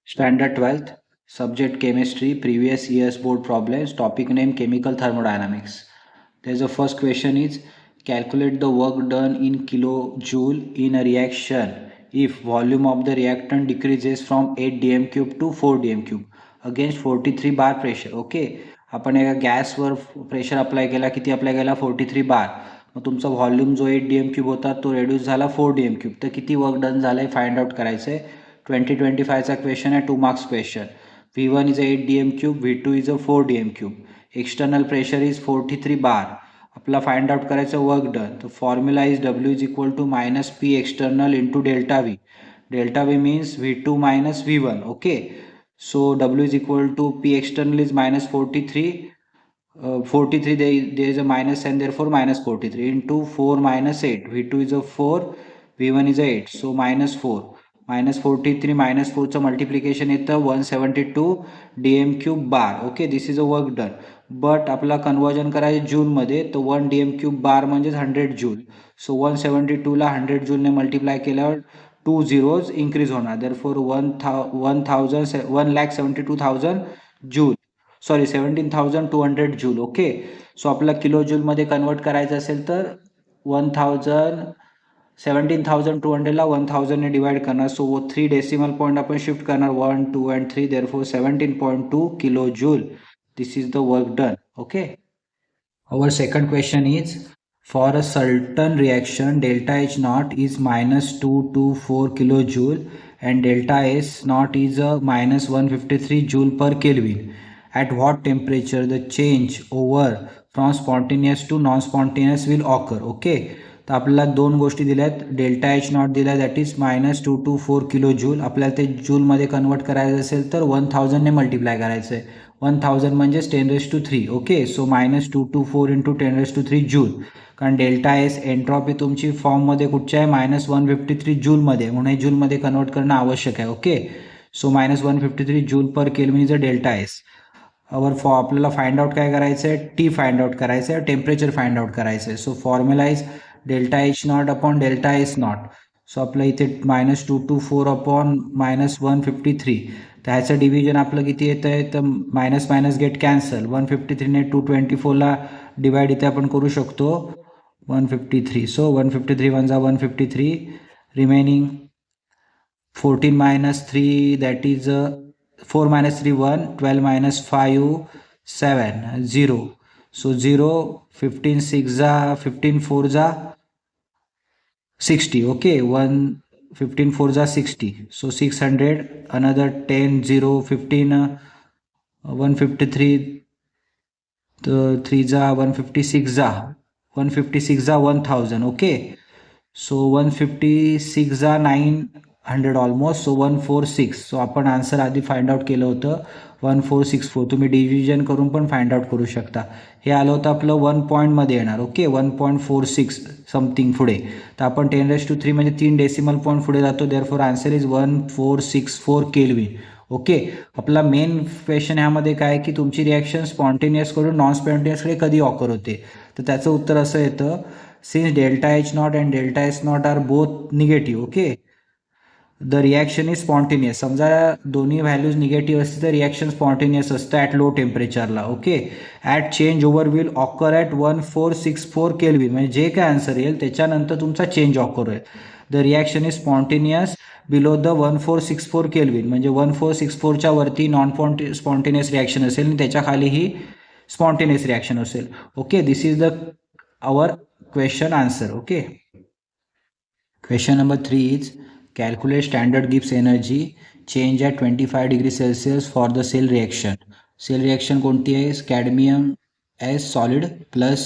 Standard 12th, subject chemistry, previous year's board problems, topic name chemical thermodynamics. There's the first question is calculate the work done in kilojoule in a reaction if volume of the reactant decreases from 8 dm cube to 4 dm cube against 43 bar pressure. Okay, आपण एका गॅसवर pressure apply केला, किती apply केला 43 बार. मग तुमचा volume जो 8 dm cube होता तो रेड्यूस झाला 4 dm क्यूब. तर किती वर्क डन झालंय फाइंड आउट करायचं आहे. 2025चा क्वेश्चन आहे, 2 marks question. V1 is a 8 dm cube, V2 is a 4 dm cube. External pressure is 43 bar. आपला फाइंड आउट करायचं वर्क डन. तर formula is W is equal to minus P external into delta V. Delta V means V2 minus V1. Okay, so W is equal to P external is minus 43. 43 there is a minus and therefore minus 43 into 4 minus 8. V2 is a 4, V1 is a 8, so minus 4. Minus 43 minus 4 चं multiplication येतं 172 dm cube bar. Okay, this is a work done. But आपला conversion करायचं जूलमध्ये, तर 1 dm cube बार म्हणजेच 100 joule. So 172ला 100 जूलने multiply केल्यावर 2 zeros increase होणार. therefore 1,72,000 joule, sorry 17,200 joule. Okay, so आपला kilo जूलमध्ये convert करायचं असेल तर 17,200ला 1000ने डिवाइड करणार. सो 3 डेसिमल पॉईंट आपण शिफ्ट करणार, 1, 2 and 3. therefore 17.2 kilo joule. This is the work done. Okay, our second question is for a certain reaction delta H naught is minus 224 kilojoule and delta S naught is a minus 153 joule per Kelvin. At what temperature the change over from spontaneous to non-spontaneous will occur. Okay, तर आपल्याला दोन गोष्टी दिल्यात. Delta H not दिला that is minus 224 kilo joule. आपल्याला ते जूलमध्ये convert करायचं असेल तर 1000ने मल्टिप्लाय करायचं आहे. 1000 म्हणजेच 10⁻³ okay, so minus 224 into 10⁻³ joule. कारण डेल्टा एस एंट्रॉपी तुमची फॉर्ममध्ये कुठच्या आहे, मायनस 153 जूलमध्ये, म्हणून जूलमध्ये कन्वर्ट करणं आवश्यक आहे. Okay, so minus 153 joule per kelvin is a delta S. आपल्याला फाइंड आउट काय करायचं आहे, टी फाइंड आउट करायचं आहे, टेम्परेचर फाइंड आउट करायचं आहे. So formula is delta H not upon delta S not. So आपलं इथे मायनस 224 अपॉन मायनस 153. तर ह्याचं डिव्हिजन आपलं किती येतं आहे, तर मायनस मायनस गेट कॅन्सल. 153ने 224ला डिवाइड इथे आपण करू शकतो 153. सो 153 वन जा 153, remaining 14 minus 3 that is 4 minus 3 1, 12 minus 5 7 0. So 0, 15 6 जा 15 4 जा 60. Okay, 1 15 4 जा 60. So 600, another 10 0 15 153, 3 जा 156 जा 156 जा 1000. ओके, सो 156 जा 900 ऑलमोस्ट, सो 146. सो आपण आन्सर आधी फाइंड आउट केलं होतं 1464. तुम्ही डिव्हिजन करून पण फाइंड आउट करू शकता. हे आलं होतं आपलं 1 पॉईंटमध्ये येणार. ओके, 1.46 समथिंग पुढे. तर आपण 10⁻³ म्हणजे 3 डेसिमल पॉईंट पुढे जातो. Therefore answer is 1464 kelvin. Okay, आपला मेन क्वेश्चन ह्यामध्ये काय की तुमची रिॲक्शन स्पॉन्टेनियसकडून नॉन स्पॉन्टेनियसकडे कधी ऑकर होते. तर त्याचं उत्तर असं येतं, since delta H not and delta S not are both negative. Okay, the reaction is spontaneous. समजा दोन्ही व्हॅल्यूज निगेटिव्ह असते तर रिॲक्शन स्पॉन्टेनियस असतं ॲट लो टेम्परेचरला. Okay, at change over will occur at 1464 kelvin. म्हणजे जे काय आन्सर येईल त्याच्यानंतर तुमचा चेंज ऑकर होईल. The reaction is spontaneous below the 1464 kelvin. म्हणजे 1464च्या वरती नॉन स्पॉन्टेनियस रिॲक्शन असेल आणि त्याच्या खाली ही स्पॉन्टेनियस रिॲक्शन असेल. Okay, this is the our question answer. Okay, question number 3 is calculate standard Gibbs energy change at 25 degrees Celsius for the cell reaction. Cell reaction कोणती आहे, cadmium as solid plus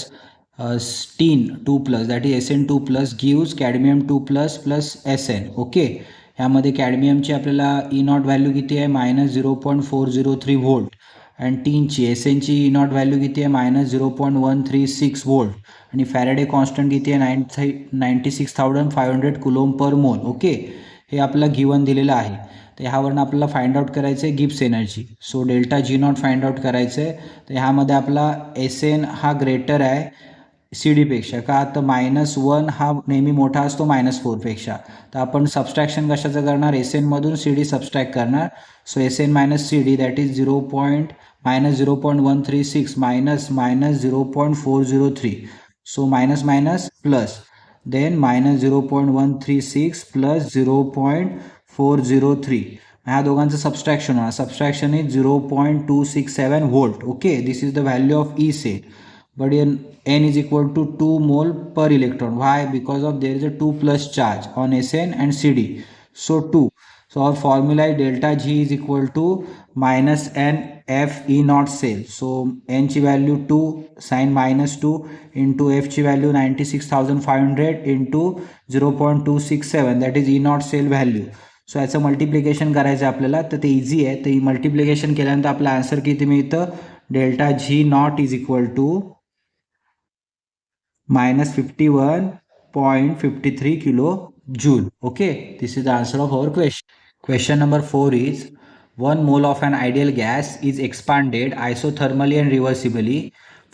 STEAN 2 plus that is SN2 plus gives cadmium 2 plus plus SN. Okay, ह्यामध्ये कॅडमियमची आपल्याला E not value किती आहे, minus 0.403 volt. आणि टीनची एसएनची E not value किती आहे, minus 0.136 volt. आणि फॅरेडे कॉन्स्टंट किती आहे, 96,500 कुलोम पर मोल. ओके, हे आपलं गिवन दिलेलं आहे. तर ह्यावरून आपल्याला फाइंड आउट करायचं आहे Gibbs energy. So delta G not find out करायचं आहे. तर ह्यामध्ये आपला एस एन हा ग्रेटर आहे CD पेक्षा का, तर -1 हा नेहमी मोठा असतो -4पेक्षा. तर आपण सबस्ट्रॅक्शन कशाचं करणार, SN मधून CD सबस्ट्रॅक्ट करणार. So SN minus CD that is -0.136 -0.403. So minus minus plus, then -0.136 plus 0.403. ह्या दोघांचं सबस्ट्रॅक्शन होणार. Subtraction is 0.267 volt. Okay, this is the value of E cell. But in N is equal to 2 mole per electron. Why? Because of there is a 2 plus charge on SN and CD. So 2. So our formula is delta G is equal to minus N F E naught cell. So N ची value 2 sin minus 2 into F ची value 96,500 into 0.267 that is E naught cell value. So याचं multiplication करायचं आहे आपल्याला, तर ते easy आहे. तर मल्टिप्लिकेशन केल्यानंतर आपलं आन्सर किती मिळतं, delta G not is equal to -51.53 kilojoule. Okay, this is the answer of our question. Question number 4 is 1 mole of an ideal gas is expanded isothermally and reversibly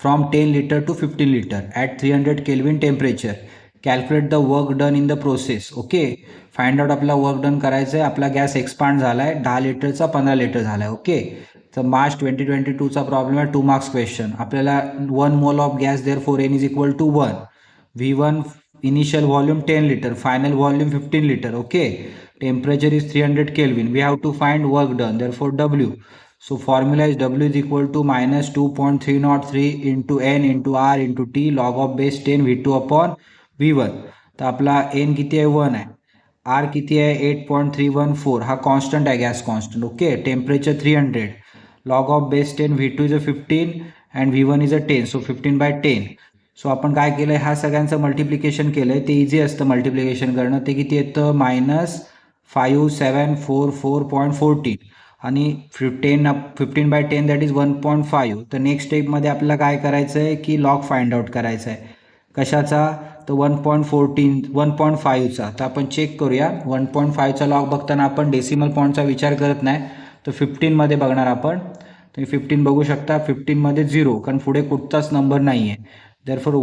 from 10 liter to 15 liter at 300 Kelvin temperature. Calculate the work done in the process. Okay, find out आपला work done करायचं आहे. आपला gas expand झाला आहे, 10 लिटरचा 15 litre झाला आहे. Okay, तर मार्च 2022चा प्रॉब्लेम आहे, 2 मार्क्स क्वेश्चन. आपल्याला 1 mole of gas there four N is equal to 1. V1 initial volume 10 liter, final volume 15 liter. Okay, temperature is 300 Kelvin. We have to find work done, therefore W. So formula is W is equal to minus 2.303 into N into R into T log of base 10 V2 upon V1. तर आपला N किती आहे, 1 आहे. R किती आहे, 8.314. हा constant आहे, gas constant. Okay, temperature 300, log of base 10 V2 is a 15 and V1 is a 10. So 15/10. So आपण काय केलं आहे, ह्या सगळ्यांचं मल्टिप्लिकेशन केलं आहे. ते इझी असतं मल्टिप्लिकेशन करणं. ते किती येतं, -5744.14 आणि 15/10 दॅट इज 1.5. तर नेक्स्ट स्टेपमध्ये आपल्याला काय करायचं आहे की लॉग फाइंड आउट करायचा आहे. कशाचा, तर 1.5चा. तर आपण चेक करूया. 1.5चा लॉग बघताना आपण डेसिमल पॉईंटचा विचार करत नाही, तर 15मध्ये बघणार आपण. तुम्ही 15 बघू शकता. 15मध्ये 0, कारण पुढे कुठचाच नंबर नाही आहे. therefore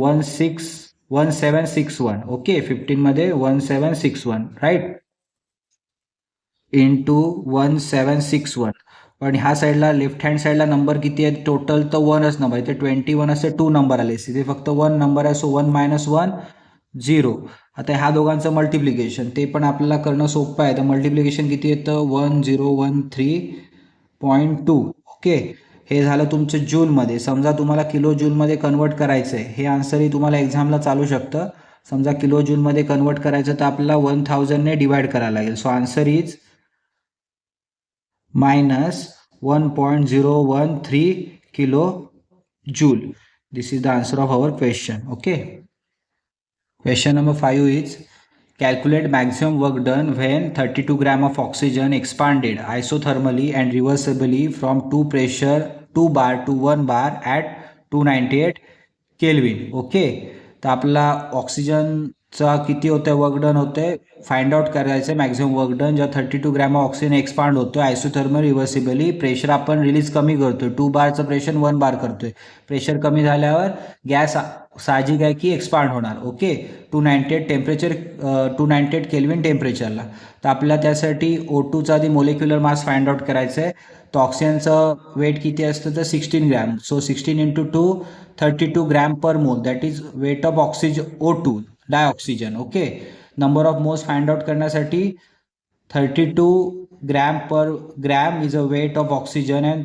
1761. ओके, 15मध्ये 1761 राईट, इंटू 1761. पण ह्या साईडला लेफ्ट हँड साईडला नंबर किती आहे टोटल, तर 1च नंबर आहे. ते 21 असे 2 नंबर आले, तिथे फक्त 1 नंबर आहे. सो 1 - 1 0. आता ह्या दोघांचं मल्टिप्लिकेशन ते पण आपल्याला करणं सोपं आहे. तर मल्टिप्लिकेशन किती येतं, 1013.2. ओके, हे झालं तुमचं जूलमध्ये. समजा तुम्हाला किलो जूलमध्ये कन्वर्ट करायचं आहे, हे आन्सरही तुम्हाला एक्झामला चालू शकतं. समजा किलो जूलमध्ये कन्वर्ट करायचं तर आपल्याला 1000ने डिवाइड करायला लागेल. So answer is -1.013 kilojoule. This is the answer of our question. Okay. Question number 5 is calculate maximum work done when 32 gram of oxygen expanded isothermally and reversibly from 2 bar to 1 bar at 298 Kelvin. Okay, तर आपला ऑक्सिजनचा किती होतं work done होतंय, find out करायचं आहे maximum work done. जेव्हा 32 gram oxygen expand होतो आयसोथर्मल रिव्हर्सिबली, प्रेशर आपण रिलीज कमी करतोय. 2 बारचं प्रेशर 1 बार करतोय. प्रेशर कमी झाल्यावर गॅस साहजिक आहे की एक्सपांड होणार. ओके, 298 टेम्परेचर, 298 केल्विन टेम्परेचरला. तर आपल्याला त्यासाठी O2चा आधी मोलिक्युलर मास फाइंड आउट करायचं आहे. तर ऑक्सिजनचं वेट किती असतं, तर 16 gram. So 16 × 2 32 gram per mole, that is weight of oxygen O2 dioxygen. Okay, number of moles find out करण्यासाठी 32 gram per gram is a weight of oxygen and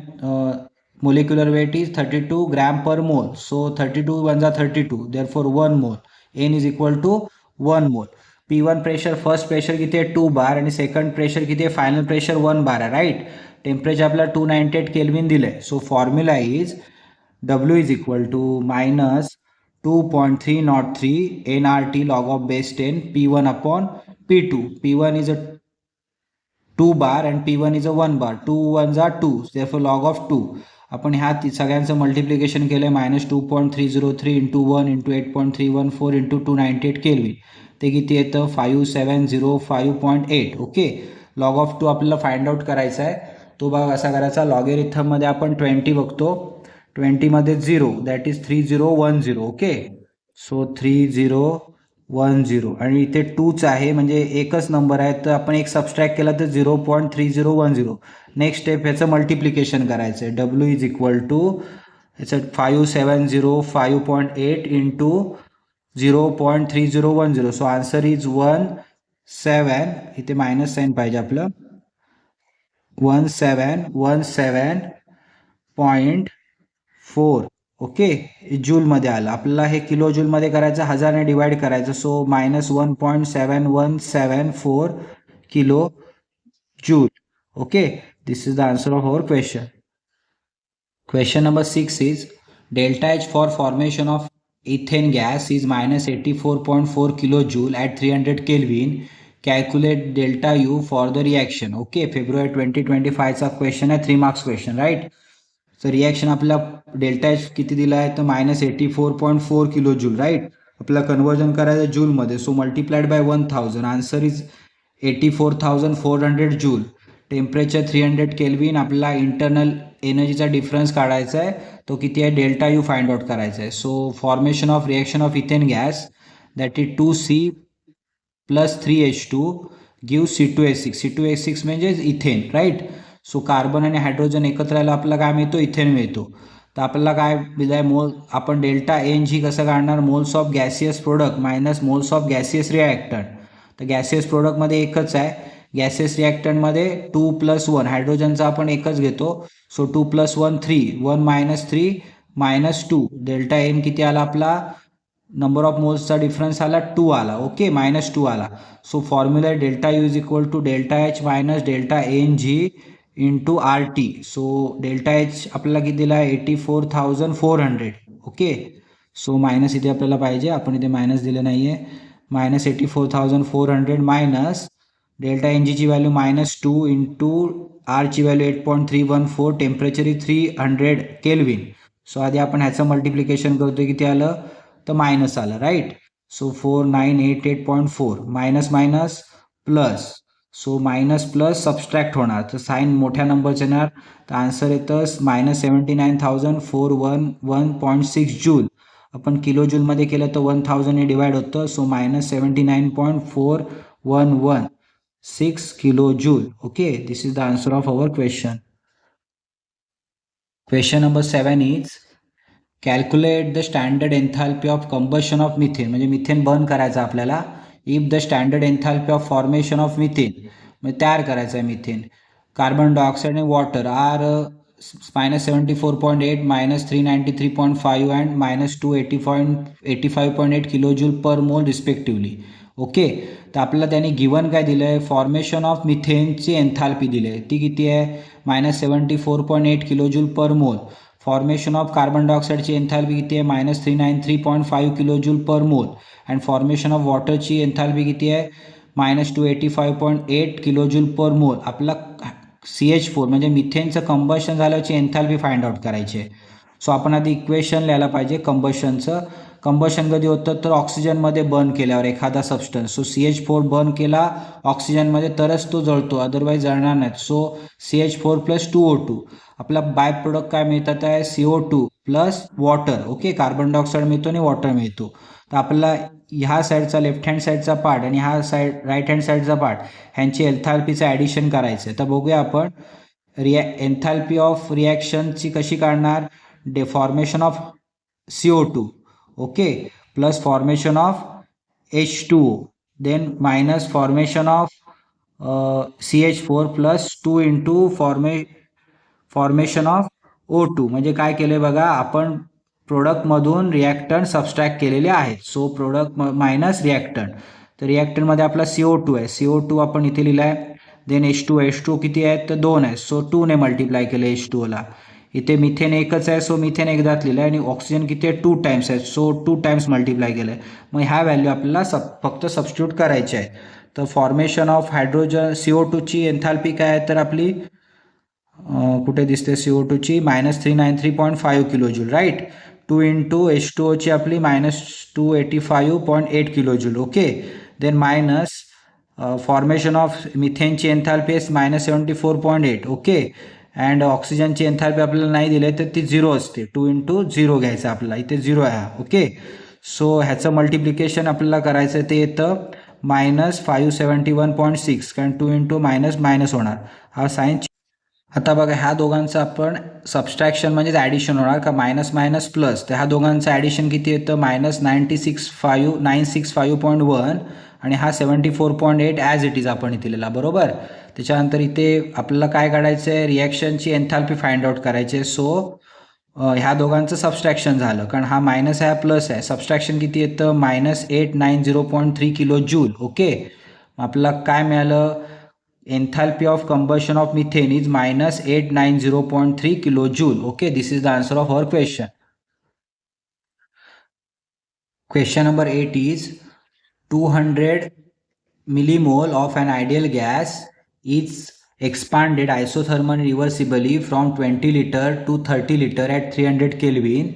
molecular weight is 32 gram per mole. So 32 1 are 32, therefore 1 mole. N is equal to 1 mole. P1 pressure, first pressure किती आहे 2 बार आणि second pressure किती आहे, final pressure 1 बार आहे. Right, temperature आपल्याला 298 kelvin दिलं आहे. So formula is W is equal to -2.303 nRT log of base 10 P1 upon P2. P1 is a 2 bar and P1 is a 1 bar. 2 1s are 2, therefore log of 2. आपण ह्या सगळ्यांचं multiplication केलं आहे. -2.303 × 1 × 8.314 × 298 kelvin. ते किती येतं, 5705.8. ओके, लॉग ऑफ 2 आपल्याला find out करायचा आहे. तो बघा कसा करायचा. लॉगेरिथममध्ये आपण 20 बघतो. 20मध्ये 0 दॅट इज 3010. ओके, सो 3010 आणि इथे 2च आहे म्हणजे एकच नंबर आहे, तर आपण एक सबस्ट्रॅक्ट केला तर 0.3010. नेक्स्ट स्टेप ह्याचं मल्टिप्लिकेशन करायचं आहे. डब्ल्यू इज इक्वल टू याचं 5705.8 इंटू 0.3010. सो आन्सर इज 17, इथे मायनस साईन पाहिजे आपलं, 1717.4. ओके, जूलमध्ये आलं. आपल्याला हे किलो जूलमध्ये करायचं, 1000ने डिवाइड करायचं. So -1.7174 kilo joule. Okay, this is the answer of our question. Question number 6 is delta H for formation of ethane gas is -84.4 kilojoule at 300 Kelvin. Calculate delta U for the reaction. Okay, February 2025 चा question आहे, 3 marks question, right. तर reaction आपला delta H किती दिला आहे तर -84.4 kilo joule, right. आपल्याला conversion करायचं जूलमध्ये, so multiplied by 1000. Answer is 84,400 joule. Temperature 300 kelvin. आपल्याला इंटरनल एनर्जीचा डिफरन्स काढायचा आहे, तो किती आहे डेल्टा यू फाइंड आउट करायचा आहे. So formation of reaction of ethane gas that is 2C plus 3H2 give C2H6. C2H6 म्हणजे इथेन, राईट. सो कार्बन आणि हायड्रोजन एकत्र राहिला आपल्याला काय मिळतो, इथेन मिळतो. तर आपल्याला काय दिलाय मोल, आपण डेल्टा NG कसं काढणार, moles of gaseous product minus moles of gaseous reactant. तर गॅसियस प्रोडक्टमध्ये एकच आहे, गॅसियस रिॲक्टंटमध्ये 2 + 1, हायड्रोजनचा आपण एकच घेतो. सो 2 + 1 3, 1 - 3 -2. डेल्टा एन किती आला आपला, नंबर ऑफ मोल्सचा डिफरन्स आला 2 आला. ओके, -2 आला. So formula delta U is equal to delta H minus delta NG into RT. So delta H आपल्याला किती दिला आहे 84,400. ओके, सो मायनस इथे आपल्याला पाहिजे, आपण इथे मायनस दिलं नाही आहे. -84,400 मायनस डेल्टा NGची व्हॅल्यू -2 इंटू आरची value 8.314. Temperature is 300 kelvin. So आधी आपण ह्याचं मल्टिप्लिकेशन करतो, किती आलं तर मायनस आलं, right. So 4988.4 minus minus plus. So minus plus subtract होणार, तर साईन मोठ्या नंबरचे येणार. तर आन्सर येतं -79,411.6 जूल. आपण किलो जूलमध्ये केलं तर 1000ने डिवाइड होतं. So -79.4116 kilo joule. Okay, this is the answer of our question. Question number 7 is calculate the standard enthalpy of combustion of methane. म्हणजे मिथेन बर्न करायचं आपल्याला. If the standard enthalpy of formation of methane, म्हणजे तयार करायचं आहे methane, carbon dioxide आणि water are -74.8 -393.5 and -285.8 kilo joule per mole respectively. Okay, तर आपल्याला त्याने गिवन काय दिलं आहे, फॉर्मेशन ऑफ मिथेनची एन्थाल्पी दिली आहे, ती किती आहे -74.8 किलो जूल पर मोल. फॉर्मेशन ऑफ कार्बन डायऑक्साईडची एन्थाल्पी किती आहे -393.5 किलो जूल पर मोल. अँड फॉर्मेशन ऑफ वॉटरची एन्थाल्पी किती आहे -285.8 किलो जूल पर मोल. आपला CH4 म्हणजे मिथेनचं कंबशन झाल्याची एन्थाल्पी फाइंड आउट करायची आहे. सो आपण आधी इक्वेशन लिहायला पाहिजे कंबशनचं. कंबशन कधी होतं तर ऑक्सिजनमध्ये बर्न केल्यावर एखादा सबस्टन्स. सो CH4 बर्न केला ऑक्सिजनमध्ये तरच तो जळतो, अदरवाईज जळणार नाही. So CH4 + 2O2. आपला बाय प्रोडक्ट काय मिळतात आहे CO2 + water. Okay, carbon dioxide मिळतो आणि वॉटर मिळतो. तर आपल्याला ह्या साईडचा लेफ्ट हँड साईडचा पार्ट आणि हा साईड राईट हँड साईडचा पार्ट ह्यांची एन्थाल्पीचं ॲडिशन करायचं आहे. तर बघूया आपण एन्थाल्पी ऑफ रिॲक्शनची कशी काढणार. Formation of CO2, okay, plus formation of H2O, then minus formation of CH4 + 2 into formation of O2. म्हणजे काय केलं आहे बघा, आपण प्रोडक्टमधून रिॲक्टंट सबस्ट्रॅक्ट केलेले आहेत. So product minus reactant. तर रिॲक्टंटमध्ये आपला CO2 आहे, CO2 आपण इथे लिहिला आहे. देन H2 किती आहेत तर 2 आहे. सो 2ने मल्टिप्लाय केलं H2Oला. इथे मिथेन एकच आहे, सो मिथेन एकदाच लिहिलं आहे. आणि ऑक्सिजन किती आहे 2 टाइम्स आहे, सो 2 टाइम्स मल्टिप्लाय केलं आहे. मग ह्या व्हॅल्यू आपल्याला फक्त सबस्टिट्यूट करायचे आहे. तर फॉर्मेशन ऑफ हायड्रोजन CO2ची एन्थाल्पी काय आहे तर आपली कुठे दिसते CO2ची -393.5 किलो जूल, राईट. 2 इंटू H2Oची आपली -285.8 kilo joule. Okay, then minus formation of मिथेनची एन्थाल्पी -74.8. ओके, अँड ऑक्सिजनची एन्थाल्पी आपल्याला नाही दिली तर ती 0 असते. 2 इंटू 0 घ्यायचं आपल्याला, इथे 0 आहे. ओके, सो ह्याचं मल्टिप्लिकेशन आपल्याला करायचं ते येतं -571.6, कारण 2 इंटू मायनस मायनस होणार, हा साईन. आता बघा ह्या दोघांचं आपण सबस्ट्रॅक्शन म्हणजेच ॲडिशन होणार का, मायनस मायनस प्लस, तर ह्या दोघांचं ॲडिशन किती येतं -965.1 आणि हा 74.8 ॲज इट इज आपण इथे लिहिला, बरोबर. त्याच्यानंतर इथे आपल्याला काय काढायचं आहे, रिॲक्शनची एन्थॅल्पी फाइंड आउट करायची आहे. सो ह्या दोघांचं सबस्ट्रॅक्शन झालं, कारण हा मायनस आहे हा प्लस आहे, सबस्ट्रॅक्शन किती येतं -890.3 किलो जूल. ओके, आपल्याला काय मिळालं, enthalpy of combustion of methane is -890.3 kilojoule. Okay, this is the answer of our question. Question number 8 is 200 millimole of an ideal gas is expanded isothermally reversibly from 20 liter to 30 liter at 300 Kelvin.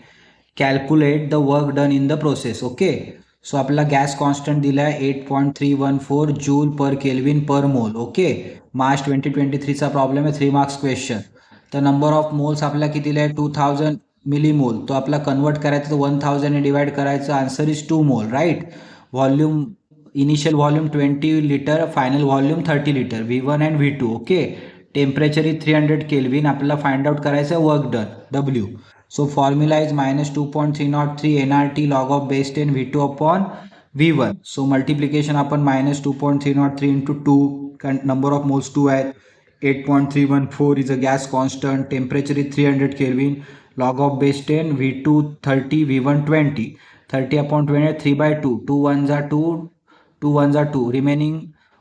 Calculate the work done in the process. Okay, so आपला gas constant दिला आहे 8.314 joule पर kelvin पर mole. Okay, March 2023चा problem आहे, 3 marks question. तर number of moles आपला किती दिला आहे 2000 millimole, तो आपला कन्वर्ट करायचा तर 1000 ने डिवाइड करायचं, answer is 2 mole, right. Volume, initial volume 20 litre, final volume 30 litre, V1 and V2. Okay, temperature is 300 kelvin, आपल्याला फाइंड आउट करायचं आहे work done, W. So formula is -2.303 nRT log of base 10 V2 upon V1. So multiplication upon -2.303 into 2, number of moles 2 at 8.314 is a gas constant, temperature is 300 Kelvin, log of base 10 V2 30 V1 20, 30 upon 20 3 by 2, 2 1s are 2, 2 1s are 2, remaining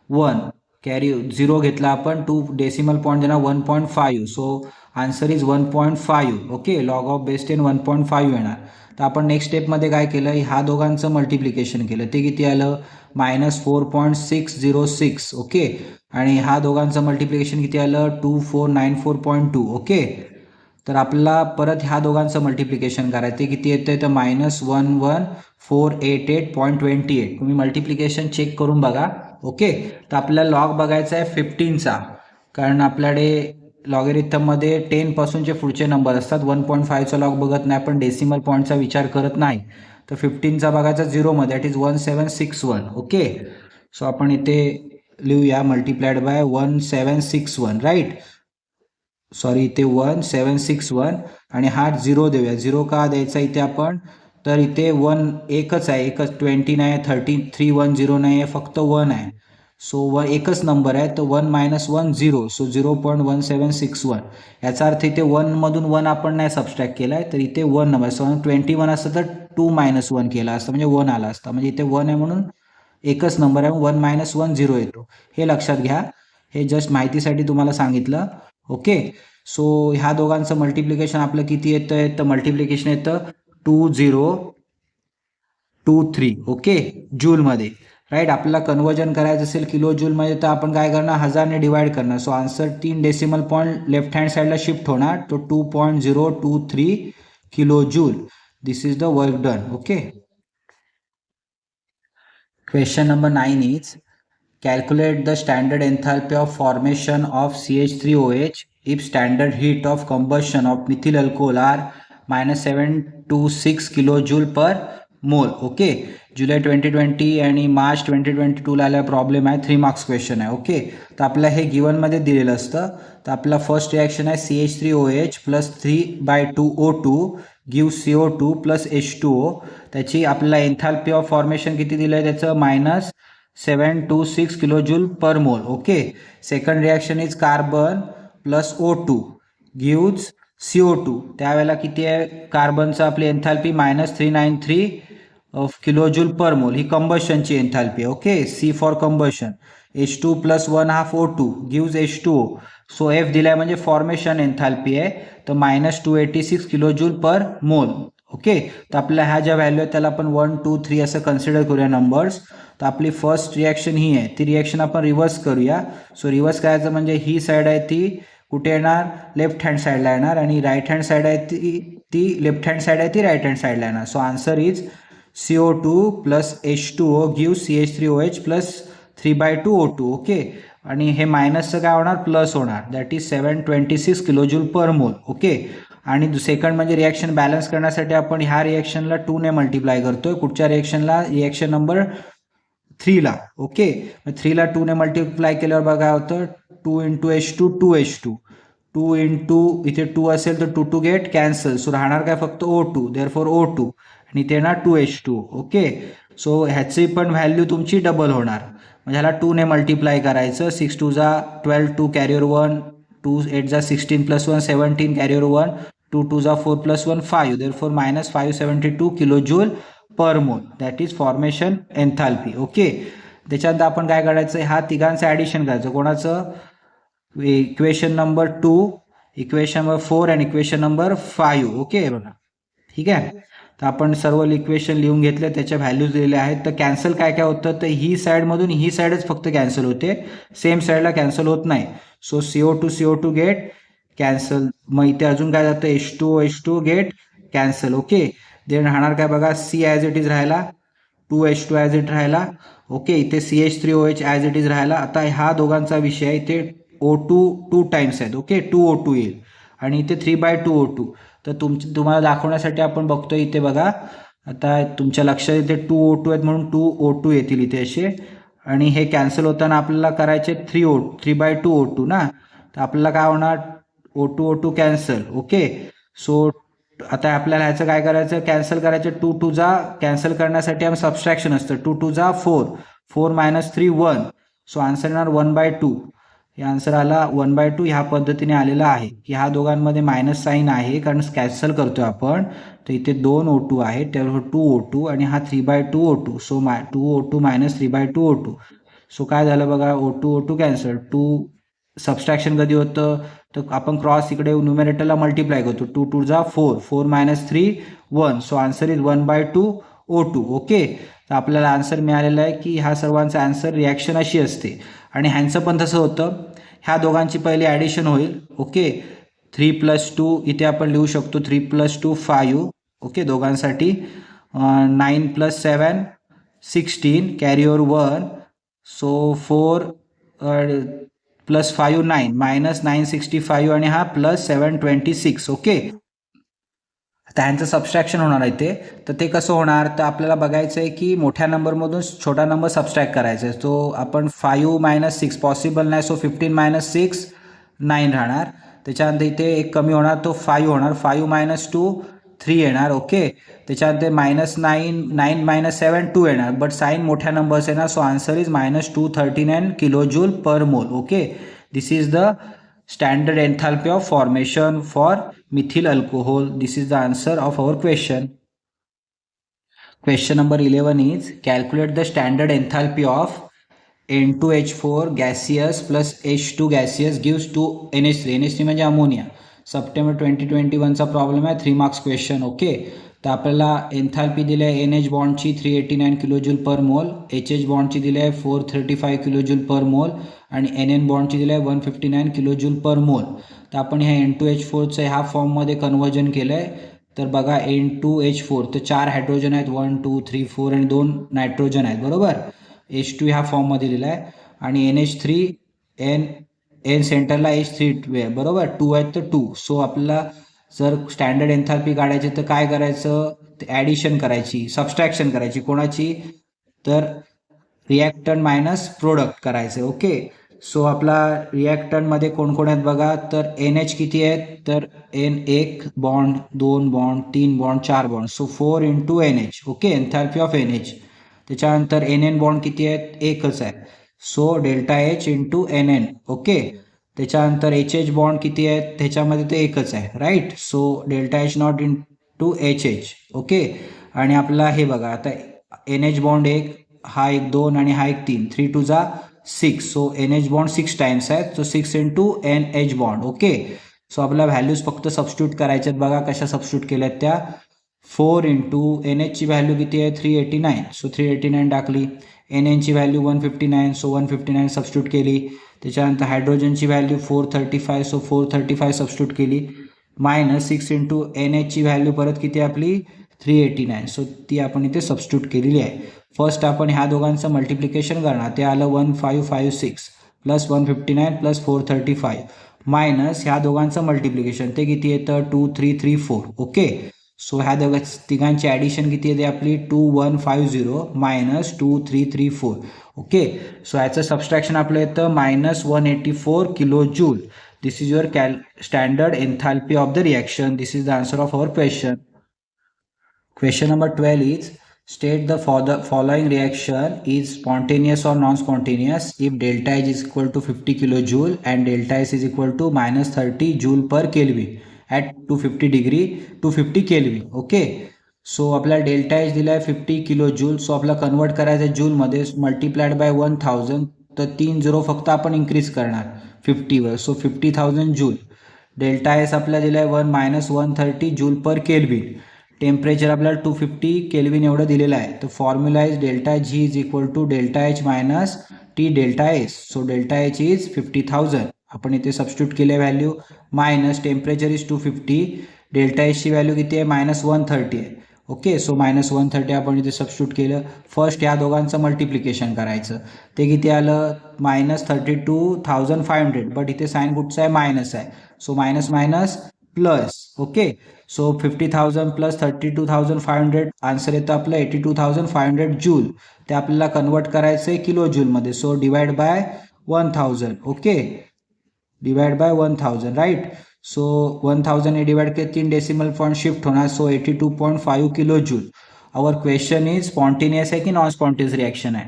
1, carry 0 घेतला आपण, 2 decimal point देणार 1.5, so answer is 1.5. Okay, log of base 10 1.5 येणार. तर आपण next स्टेपमध्ये काय केलं, ह्या दोघांचं मल्टिप्लिकेशन केलं, ते किती आलं -4.606. ओके, आणि ह्या दोघांचं मल्टिप्लिकेशन किती आलं 2494.2. ओके, तर आपल्याला परत ह्या दोघांचं मल्टिप्लिकेशन करायचं, ते किती येतं तर -11488.28. तुम्ही मल्टिप्लिकेशन चेक करून बघा. ओके, तर आपल्याला लॉग बघायचा आहे 15चा, कारण आपल्याकडे लॉगरिथममध्ये 10 पासूनचे पुढचे नंबर असतात. 1.5चा लॉग बघत नाही आपण, डेसिमल पॉईंटचा विचार करत नाही. तर 15चा बघायचा 0मध्ये, दॅट इज 1761. ओके, सो आपण इथे लिहूया मल्टिप्लाइड बाय 1761, राईट. सॉरी, इथे 1761 आणि हा 0 देऊया. 0 का द्यायचा इथे आपण, तर इथे 1 एकच आहे, एकच 20 नाही, 310 नाही आहे, फक्त 1 आहे. सो एकच नंबर आहे, तर 1 - 1 0, सो 0.1761. याचा अर्थ इथे 1मधून 1 आपण नाही सबस्ट्रॅक्ट केला आहे, तर इथे 1 नंबर. सो 21 असतं तर 2 - 1 केला असतं, म्हणजे 1 आला असता, म्हणजे इथे 1 आहे म्हणून एकच नंबर आहे, 1 - 1 0 येतो. हे लक्षात घ्या, हे जस्ट माहितीसाठी तुम्हाला सांगितलं. ओके, सो ह्या दोघांचं मल्टिप्लिकेशन आपलं किती येतं, तर मल्टिप्लिकेशन येतं 2023. ओके, जूलमध्ये, राईट. आपल्याला कन्वर्जन करायचं असेल किलो जूलमध्ये, तर आपण काय करणार, 1000ने डिवाइड करणार. So answer 3 decimal point left hand साईडला शिफ्ट होणार, तो 2.023 kilo joule. This is the work done. Okay, question number 9 is calculate the standard enthalpy of formation of CH3OH if standard heat of combustion of methyl alcohol are -726 kilojoule per mole. Okay, जुलै 2020 आणि मार्च 2022ला आलेला problem आहे, 3 marks question आहे. Okay, तर आपलं हे गिवनमध्ये दिलेलं असतं. तर आपला फर्स्ट रिॲक्शन आहे CH3OH plus 3/2O2 give CO2 plus H2O. त्याची आपल्याला एन्थॅल्पी ऑफ फॉर्मेशन किती दिलं आहे, त्याचं -726 kilojule per mole. Okay, second reaction is carbon plus O2 gives CO2. त्यावेळेला किती आहे कार्बनचं आपली एन्थॅल्पी -393 किलोजूल पर मोल, ही कंबशनची एन्थॅल्पी आहे. Okay, C for combustion. H2 + 1/2 O2 gives H2O. So F दिलाय म्हणजे फॉर्मेशन एन्थॅल्पी आहे, तर -286 किलोजूल पर मोल. ओके, तर आपल्या ह्या ज्या व्हॅल्यू आहेत त्याला आपण 1 2 3 असं कन्सिडर करूया नंबर्स. तर आपली फर्स्ट रिॲक्शन ही आहे, ती रिॲक्शन आपण रिव्हर्स करूया. सो रिव्हर्स करायचं म्हणजे ही साईड आहे ती कुठे येणार, लेफ्ट हँड साईडला येणार, आणि राईट हँड साईड आहे ती लेफ्ट हँड साईड आहे ती राईट हँड साईडला येणार. So answer is CO2 plus H2O give CH3OH plus 3/2O2. Okay, आणि हे मायनसचं काय होणार, प्लस होणार, that is 726 kilojoule per mole. Okay, आणि सेकंड म्हणजे रिॲक्शन बॅलन्स करण्यासाठी आपण ह्या रिॲक्शनला 2 ने मल्टिप्लाय करतोय. कुठच्या रिॲक्शनला? रिॲक्शन नंबर 3 ला. ओके, 3 ला 2 ने मल्टिप्लाय केल्यावर बघा होतं 2 इंटू H2 2H2, 2 इंटू इथे 2 असेल तर 2 गेट कॅन्सल, सो राहणार काय फक्त O2, देअरफॉर O2 आणि इथे ना 2H2. ओके, सो ह्याची पण व्हॅल्यू तुमची डबल होणार. म्हणजे ह्याला 2 ने मल्टिप्लाय करायचं. 6 2 जा 12, 2 कॅरियर 1, 2 8 जा 16 प्लस 1 17 कॅरियर 1, 2 2 जा 4 plus 1 5, therefore minus 572 kilo joule per mole, that is formation enthalpy. Okay, त्याच्यानंतर आपण काय करायचं? ह्या तिघांचं ॲडिशन करायचं. कोणाचं? इक्वेशन नंबर 2, इक्वेशन नंबर 4 आणि इक्वेशन नंबर 5. ओके बघा, ठीक आहे. तर आपण सर्व इक्वेशन लिहून घेतले, त्याच्या व्हॅल्यूज दिलेल्या आहेत. तर कॅन्सल काय काय होतं? तर ही साईडमधून ही साईडच फक्त कॅन्सल होते, सेम साईडला कॅन्सल होत नाही. So CO2 get cancel. मग इथे अजून काय जातं? H2 get cancel. Okay, then राहणार काय बघा? C ॲज इट इज राहिला, 2H2 ॲज इट राहिला. ओके, इथे CH3OH ॲज इट इज राहिला. आता ह्या दोघांचा विषय, इथे O2 2 टाइम्स आहेत. ओके, 2O2 येईल आणि इथे 3/2 O2. तर तुम्हाला दाखवण्यासाठी आपण बघतोय इथे बघा. आता तुमच्या लक्षात इथे 2O2 आहेत म्हणून 2O2 येतील इथे असे, आणि हे कॅन्सल होताना आपल्याला करायचे 3/2 O2 ना. तर आपल्याला काय होणार? O2 cancel. ओके, सो आता आपल्याला ह्याचं काय करायचं? कॅन्सल करायचं. 2 2 जा कॅन्सल करण्यासाठी आम्ही सबस्ट्रॅक्शन असतं. 2 2 जा 4, 4 मायनस 3 1, सो आन्सर येणार 1/2. हे आन्सर आला 1/2. ह्या पद्धतीने आलेला आहे. ह्या दोघांमध्ये मायनस साईन आहे कारण कॅन्सल करतोय आपण. तर इथे 2 O2 आहे, त्यावर 2 O2 आणि हा 3/2 O2, so 2 O2 minus 3/2 O2. So काय झालं बघा? O2 cancel. 2 सबस्ट्रॅक्शन कधी होतं? तर आपण क्रॉस इकडे न्यूमरेटरला मल्टिप्लाय करतो. 2 2 जा 4, 4 minus 3 1, so answer is 1/2 O2. Okay, तर आपल्याला आन्सर मिळालेला आहे की ह्या सर्वांचा आन्सर रिॲक्शन अशी असते. आणि ह्यांचं पण तसं होतं. ह्या दोघांची पहिली ॲडिशन होईल. ओके, 3 + 2 इथे आपण लिहू शकतो. 3 + 2 5. ओके, दोघांसाठी 9 + 7 16 कॅरिओर 1, सो 4 + 5 9, मायनस 965 आणि हा प्लस 726. ओके, आता ह्यांचं सबस्ट्रॅक्शन होणार आहे ते. तर ते कसं होणार? तर आपल्याला बघायचं आहे की मोठ्या नंबरमधून छोटा नंबर सबस्ट्रॅक्ट करायचा आहे. तो आपण 5 - 6 पॉसिबल नाही, सो 15 - 6 9 राहणार. त्याच्यानंतर इथे एक कमी होणार, तो 5 होणार. 5 - 2 3 येणार. ओके, त्याच्यानंतर -9 9 - 7 2 येणार, बट साईन मोठ्या नंबर्स येणार, so answer is -239 kilo joule per mole. Okay, this is the standard enthalpy of formation for methyl alcohol. This is the answer of our question. Question number 11 is calculate the standard enthalpy of N2H4 gaseous plus H2 gaseous gives 2 NH3. NH3 म्हणजे ammonia. September 2021 चा problem आहे, 3 marks question. Okay, तर आपल्याला enthalpy दिली आहे NH बॉन्डची 389 kilo joule per मोल, HH बॉन्डची दिली आहे 435 किलो जूल पर मोल आणि NN बॉन्डची दिली आहे 159 किलो जूल पर मोल. तर आपण ह्या N2H4चं ह्या फॉर्ममध्ये कन्वर्जन केलं आहे. तर बघा N2H4, तर 4 हायड्रोजन आहेत, 1 2 3 4 आणि 2 नायट्रोजन आहेत, बरोबर. H2 ह्या फॉर्ममध्ये दिलेला आहे आणि NH3 N सेंटरला H3 बरोबर, 2 आहेत तर 2. सो आपल्याला जर स्टँडर्ड एन्थाल्पी काढायची तर काय करायचं? ॲडिशन करायची, सबस्ट्रॅक्शन करायची. कोणाची? तर रिॲक्टंट मायनस प्रोडक्ट करायचं. ओके, सो आपला रिॲक्टंटमध्ये कोण कोण आहेत बघा. तर NH किती आहेत? तर N1 bond, 2 bond, 3 bond, 4 bond, so 4 × NH. Okay, enthalpy of NH. त्याच्यानंतर NN बॉन्ड किती आहेत? एकच आहे, सो ΔH × NN. ओके, त्याच्यानंतर HH बॉन्ड किती आहेत? त्याच्यामध्ये ते एकच आहे, right, so ΔH not × HH. Okay, आणि आपला हे बघा आता NH बॉन्ड 1, हा एक 2 आणि हा एक 3, 3 2 जा 6, सो NH बॉन्ड 6 टाइम्स आहेत, so 6 × NH bond. Okay, so आपल्याला व्हॅल्यूज फक्त सबस्टिट्यूट करायच्यात. बघा कशा सबस्टिट्यूट केल्यात त्या. 4 × NHची व्हॅल्यू किती आहे? 389, सो 389 टाकली. NNची व्हॅल्यू 159, सो 159 सबस्टिट्यूट केली. त्याच्यानंतर हायड्रोजनची व्हॅल्यू 435, सो 435 सबस्टिट्यूट केली. -6 × NHची व्हॅल्यू परत किती आपली? 389, सो ती आपण इथे सबस्टिट्यूट केलेली आहे. फर्स्ट आपण ह्या दोघांचं मल्टिप्लिकेशन करणार, ते आलं 1556 + 159 + 435 मायनस ह्या दोघांचं मल्टिप्लिकेशन, ते किती येतं 2 3 3 4. ओके, सो ह्या तिघांची ॲडिशन किती येते आपली 2150 मायनस 2334. ओके, सो ह्याचं सबस्ट्रॅक्शन आपलं येतं -184 kilo joule. This is your standard enthalpy of the reaction. This is the answer of our question. Question number 12 is state the following reaction is spontaneous or non-spontaneous if delta H is equal to 50 kilojoule and delta S is equal to -30 joule per Kelvin at 250 degree 250 Kelvin. Okay, so आपल्याला delta H दिला आहे 50 kilo joule. So आपला convert करायचं आहे जूलमध्ये, multiplied by 1000, तर 3 zero फक्त आपण increase करणार 50वर. So 50,000 joule. डेल्टा एस आपल्याला दिला आहे -130 जूल पर केल्विन. टेम्परेचर आपल्याला 250 केल्विन एवढं दिलेलं आहे. तर formula is delta G is equal to delta H minus T delta S. So delta H is 50,000. आपण इथे सबस्टिट्यूट केले value, minus temperature is 250, delta एचची व्हॅल्यू किती आहे -130 आहे. ओके, सो -130 आपण इथे सबस्टिट्यूट केलं. फर्स्ट ह्या दोघांचं मल्टिप्लिकेशन करायचं, ते किती आलं -32,500. बट इथे साईन कुठचं आहे, मायनस आहे. So minus minus plus. Okay, so 50,000 plus 32,500, answer येतं आपलं 82,500 जूल. ते आपल्याला कन्वर्ट करायचं आहे किलो जूलमध्ये. So divide by 1000. Okay, divide by 1000, right. So 1000 ने डिवाइड के 3 डेसिमल पॉइंट शिफ्ट होणार. So 82.5 kilo joule. Our question is spontaneous आहे की नॉन स्पॉन्टेनियस रिॲक्शन आहे.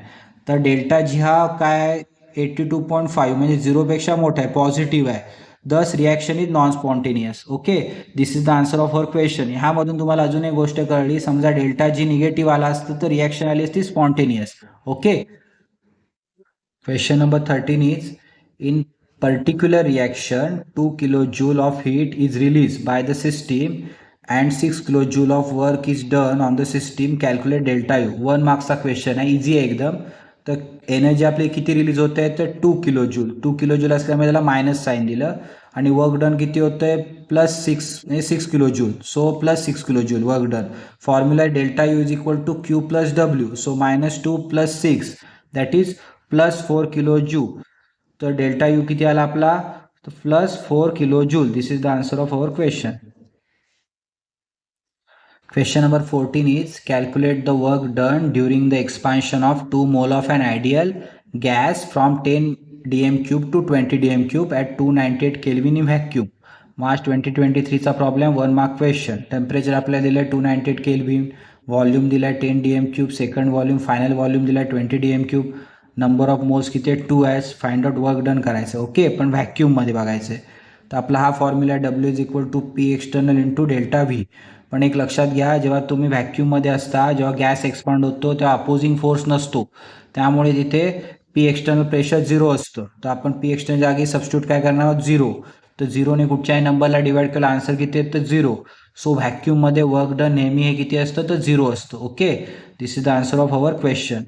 तर डेल्टा जी हा काय 82.5 म्हणजे 0पेक्षा मोठा आहे, पॉझिटिव्ह आहे. दस reaction is non spontaneous. Okay, this is the answer of our question. ह्यामधून तुम्हाला अजून एक गोष्ट कळली, समजा डेल्टा जी निगेटिव्ह आला असतं तर रिॲक्शन आली असती spontaneous. Okay, question number 13 is in particular reaction 2 kilojoule of heat is released by the system and 6 kilojoule of work is done on the system. Calculate delta U. 1 मार्क्सचा question आहे, easy आहे एकदम. तर energy आपली किती release होते आहे, तर 2 kilojoule. 2 kilojoule असल्यामुळे त्याला मायनस साईन दिलं. आणि वर्क डन किती होतं आहे, +6 kilojoule. So +6 kilojoule work done. Formula delta U is equal to Q plus W. So -2 + 6 that is +4 kilojoule. तर डेल्टा यू किती आला आपला, तर +4 kilo joule. This is the answer of our question. Question number 14 is calculate the work done during the expansion of 2 mole of an ideal gas from 10 dm cube to 20 dm cube at 298 Kelvin in vacuum. March 2023 चा problem, 1 mark question. Temperature आपल्याला दिलं आहे 298 kelvin, volume दिला आहे 10 dm cube, second volume final volume दिला आहे 20 dm cube, number of moles किती आहे 2 आहे. फाइंड आउट वर्क डन करायचं. ओके, पण व्हॅक्यूममध्ये बघायचं आहे. तर आपला हा formula W is equal to P external into delta V. पण एक लक्षात घ्या, जेव्हा तुम्ही व्हॅक्यूममध्ये असता, जेव्हा गॅस एक्सपांड होतो तेव्हा अपोजिंग फोर्स नसतो, त्यामुळे तिथे पी एक्सटर्नल प्रेशर 0 असतं. तर आपण पी एक्सटर्नल जागी सबस्टिट्यूट काय करणार आहोत, 0. तर 0ने कुठच्याही नंबरला डिवाइड केलं, आन्सर किती येतं 0. सो व्हॅक्यूममध्ये वर्क डन नेहमी हे किती असतं, तर 0 असतं. Okay, this is the answer of our question.